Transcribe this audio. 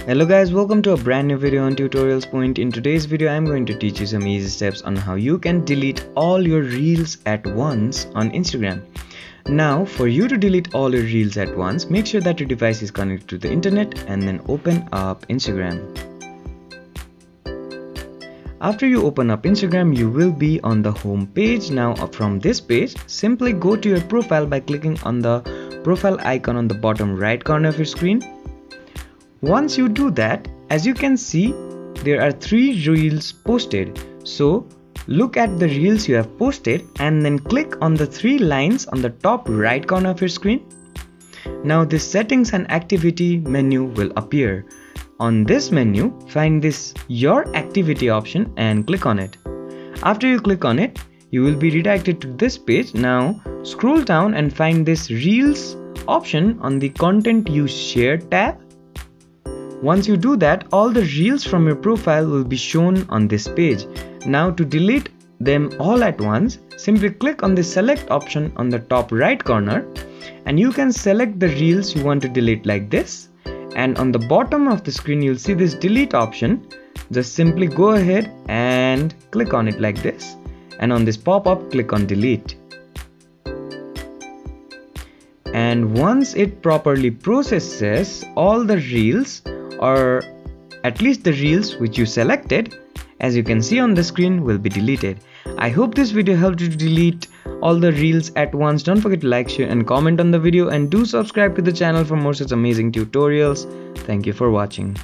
Hello guys, welcome to a brand new video on Tutorials Point. In today's video I'm going to teach you some easy steps on how you can delete all your reels at once on Instagram. Now for you to delete all your reels at once, make sure that your device is connected to the internet and then open up Instagram. After you open up Instagram, you will be on the home page. Now from this page, simply go to your profile by clicking on the profile icon on the bottom right corner of your screen. Once you do that, as you can see, there are 3 reels posted. So look at the reels you have posted and then click on the 3 lines on the top right corner of your screen. Now this settings and activity menu will appear. On this menu, find this your activity option and click on it. After you click on it, you will be redirected to this page. Now scroll down and find this reels option on the content you shared tab. Once you do that, all the reels from your profile will be shown on this page. Now to delete them all at once, simply click on the select option on the top right corner and you can select the reels you want to delete like this. And on the bottom of the screen you'll see this delete option. Just simply go ahead and click on it like this, and on this pop-up click on delete. And once it properly processes all the reels, or at least the reels which you selected, as you can see on the screen, will be deleted. I hope this video helped you to delete all the reels at once. Don't forget to like, share and comment on the video, and do subscribe to the channel for more such amazing tutorials. Thank you for watching.